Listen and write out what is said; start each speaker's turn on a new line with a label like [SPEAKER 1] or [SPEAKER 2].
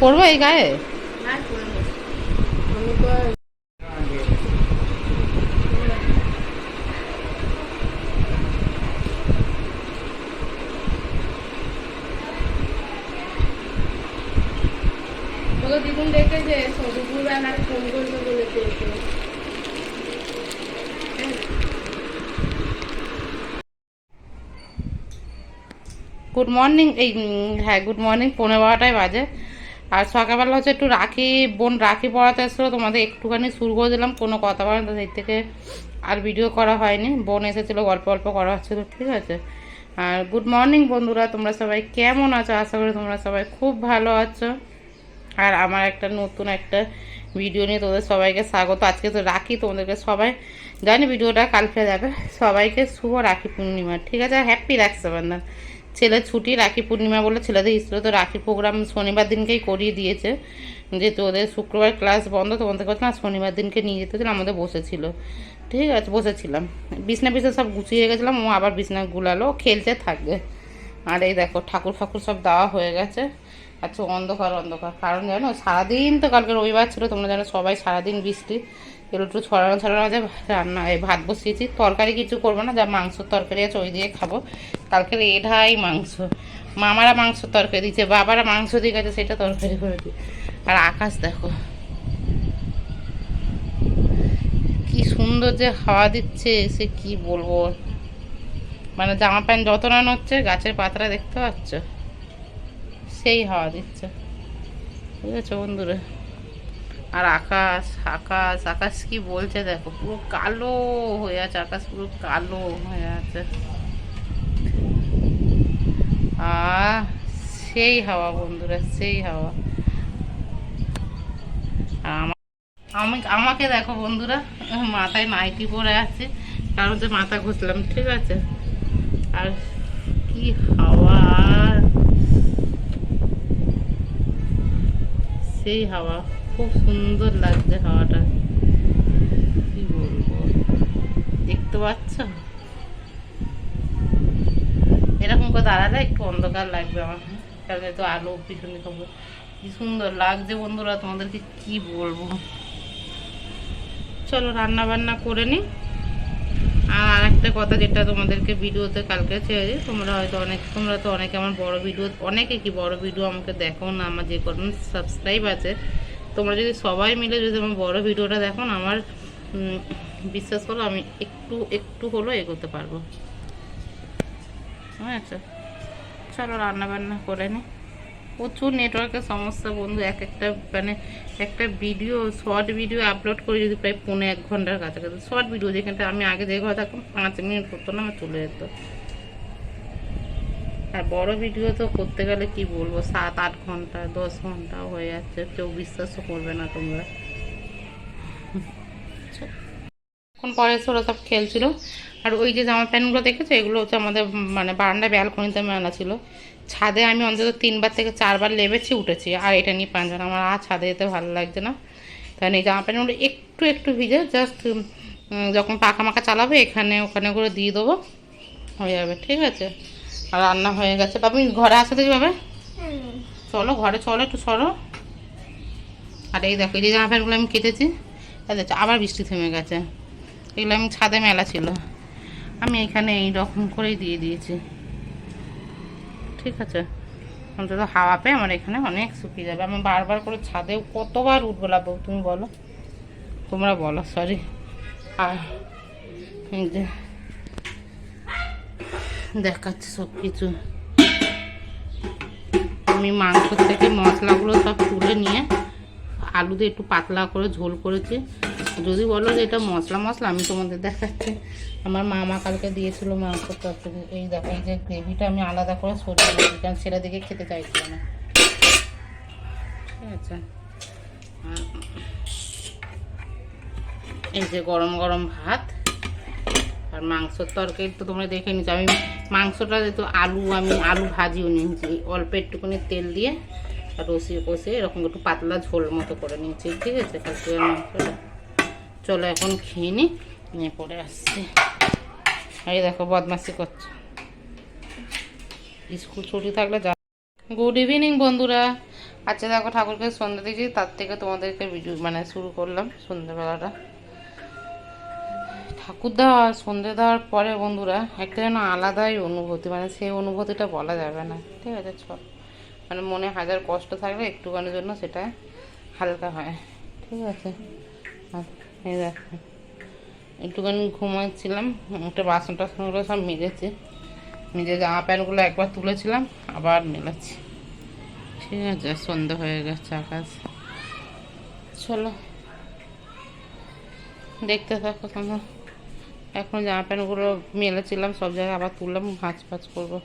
[SPEAKER 1] পরবো এই গায়ে?
[SPEAKER 2] দ্বিগুণ দেখেছে দুপুরবেলা ফোন করতে বলেছে।
[SPEAKER 1] Good morning. হ্যাঁ গুড মর্নিং, 11:15 বাজে। আর সকালবেলা হচ্ছে একটু বোন রাখি পড়াতে এসেছিলো, তোমাদের একটুখানি শুরু করে দিলাম, কোনো কথা বলেন তো, সেই থেকে আর ভিডিও করা হয়নি। বোন এসেছিলো, গল্প গল্প করা হচ্ছিলো, ঠিক আছে। আর গুড মর্নিং বন্ধুরা, তোমরা সবাই কেমন আছো? আশা করি তোমরা সবাই খুব ভালো আছো। আর আমার একটা নতুন একটা ভিডিও নিয়ে তোদের সবাইকে স্বাগত। আজকে তো রাখি, তোমাদেরকে সবাই জানি ভিডিওটা কালকে যাবে। সবাইকে শুভ রাখি পূর্ণিমা, ঠিক আছে। হ্যাপি রাক্ষাবন্ধন। ছেলের ছুটি, রাখি পূর্ণিমা বলে ছেলেদের স্কুলে তো রাখি প্রোগ্রাম শনিবার দিনকেই করিয়ে দিয়েছে, যেহেতু ওদের শুক্রবার ক্লাস বন্ধ, তোমাদের কথা না, শনিবার দিনকে নিয়ে যেতে ছিল, আমাদের বসেছিল, ঠিক আছে। বসেছিলাম, বিছনা সব গুছিয়ে গেছিলাম, ও আবার বিছনা গুলালো, খেলতে থাকবে। আর এই দেখো ঠাকুর ফাকুর সব দেওয়া হয়ে গেছে। আচ্ছা অন্ধকার অন্ধকার, কারণ জানো সারাদিন তো কালকে রবিবার ছিল, তোমরা জানো সবাই সারাদিন বৃষ্টি, একটু ছড়ানো ছড়ানো আছে। রান্না ভাত বসিয়েছি, তরকারি কিছু করবো না, যা মাংসর তরকারি আছে ওই দিয়ে খাবো। কালকে এঢাই মাংস, মামারা মাংস তরকারি দিচ্ছে, বাবারা মাংস দিয়ে গেছে, সেটা তরকারি করে দিই। আর আকাশ দেখো কি সুন্দর যে হাওয়া দিচ্ছে, সে কি বলবো। মানে জামা প্যান্ট যত না হচ্ছে, গাছের পাতাটা দেখতে পাচ্ছ, সেই হাওয়া দিচ্ছে, বুঝেছো বন্ধুরা। আর আকাশ আকাশ আকাশ কি বলছে দেখো, পুরো কালো হয়ে আছে, আকাশ পুরো কালো হয়ে আছে। সেই হাওয়া বন্ধুরা, সেই হাওয়া। আর আমাকে দেখো বন্ধুরা, মাথায় নাইটি পরে আছে, কারণ যে মাথা ঘুষলাম, ঠিক আছে। আর কি হাওয়া, সেই হাওয়া, খুব সুন্দর লাগছে হাওয়াটা, কি বলবো। দেখতে পাচ্ছ এরকম করে দাঁড়ালে একটু অন্ধকার লাগবে আমার, কারণ তো আলো পিছনে খবর, কি সুন্দর লাগছে বন্ধুরা, তোমাদেরকে কি বলবো। চলো রান্না বান্না করে নি। আর একটা কথা যেটা তোমাদেরকে ভিডিওতে কালকে ছেড়ে, তোমরা তো অনেকে আমার বড় ভিডিও, অনেকে কি বড় ভিডিও আমাকে দেখো না, আমার যে কোনো সাবস্ক্রাইব আছে, তোমরা যদি সবাই মিলে যদি আমার বড় ভিডিওটা দেখো না, আমার বিশ্বাস করো আমি একটু একটু হলেও এগোতে পারবো, আচ্ছা। চলো রান্না বান্না করে নি। প্রচুর নেটওয়ার্কের সমস্যা বন্ধু, একটা মানে একটা ভিডিও, শর্ট ভিডিও আপলোড করি যদি প্রায় 1.5 ঘন্টার কাছাকাছি, শর্ট ভিডিও, যেখানটা আমি আগে যে ঘরে থাকতাম 5 মিনিট করতো না, আমার চলে যেত। আর বড় ভিডিও তো করতে গেলে কি বলবো, 7-8 ঘন্টা 10 ঘন্টাও হয়ে যাচ্ছে, কেউ বিশ্বাসও করবে না তোমরা। এখন পরে ওরা সব খেলছিল। আর ওই যে জামা প্যান্টগুলো দেখেছো, এগুলো হচ্ছে আমাদের মানে বারান্দায় ব্যালকনিতে মেলা ছিল। ছাদে আমি অন্তত 3বার থেকে 4বার লেবেছি, উঠেছি, আর এটা নিয়ে পাঁচজন, আমার আর ছাদে যেতে ভালো লাগছে না। কারণ এই জামা প্যান্টগুলো একটু একটু ভিজে, জাস্ট যখন পাখা মাখা চালাবে এখানে ওখানে করে দিয়ে দেবো, হয়ে যাবে, ঠিক আছে। আর রান্না হয়ে গেছে, তুমি ঘরে আসো দেখি পাবে, চলো ঘরে চলো, একটু সরো। আর এই দেখো এই যে জামা প্যান্টগুলো আমি কেটেছি, আবার বৃষ্টি থেমে গেছে। এগুলো আমি ছাদে মেলা ছিল, আমি এখানে এইরকম করেই দিয়ে দিয়েছি, ঠিক আছে। অন্তত হাওয়া পেয়ে আমার এখানে অনেক শুকিয়ে যাবে। আমি বারবার করে ছাদেও কতবার উঠবো লাগবো তুমি বলো, তোমরা বলো, সরি। আর এই যে দেখাচ্ছি সব কিছু, আমি মাংস থেকে মশলাগুলো সব তুলে নিয়ে আলু দিয়ে একটু পাতলা করে ঝোল করেছি। যদি বলো যে এটা মশলা মশলা, আমি তোমাদের দেখাচ্ছি, আমার মামা কালকে দিয়েছিল মাংস তরকারি, এই দেখো এই যে গ্রেভিটা আমি আলাদা করে সরিয়ে দিয়েছি, কারণ ছেলে দিকে খেতে চাইছিল না, ঠিক আছে। এই যে গরম গরম ভাত আর মাংসর তরকারি তো তোমরা দেখে নিচ্ছ। আমি মাংসটা যেহেতু আমি আলু ভাজিও নিয়েছি, অল্প একটুখানি তেল দিয়ে আর কষিয়ে এরকম একটু পাতলা ঝোল মতো করে নিয়েছি, ঠিক আছে। কালকে মাংসটা, চলো এখন খেয়ে নিয়ে পরে আসছি। এই দেখো বদমাসি করছে, স্কুল ছুটি থাকলে যা। গুড ইভিনিং বন্ধুরা, আচ্ছা দেখো, ঠাকুরকে সন্ধ্যা দিয়েছি, তার থেকে তোমাদেরকে ভিডিও মানে শুরু করলাম সন্ধ্যেবেলাটা। ঠাকুর দেওয়া সন্ধ্যে দেওয়ার পরে বন্ধুরা একটা যেন আলাদাই অনুভূতি, মানে সেই অনুভূতিটা বলা যাবে না, ঠিক আছে? মানে মনে হাজার কষ্ট থাকলে একটুখানির জন্য সেটা হালকা হয়, ঠিক আছে? আর এই দেখো, একটুখানি ঘুমাচ্ছিলাম, একটা বাসন টাসনগুলো সব মেজেছি, নিজের জামা প্যান্টগুলো একবার তুলেছিলাম, আবার মেলাচ্ছি, ঠিক আছে? সন্ধ্যা হয়ে গেছে, আকাশ। চলো দেখতে থাকো তোমরা। এখন জামা প্যান্টগুলো মেলেছিলাম সব জায়গায়, আবার তুললাম, ভাঁজ ভাঁজ করবো।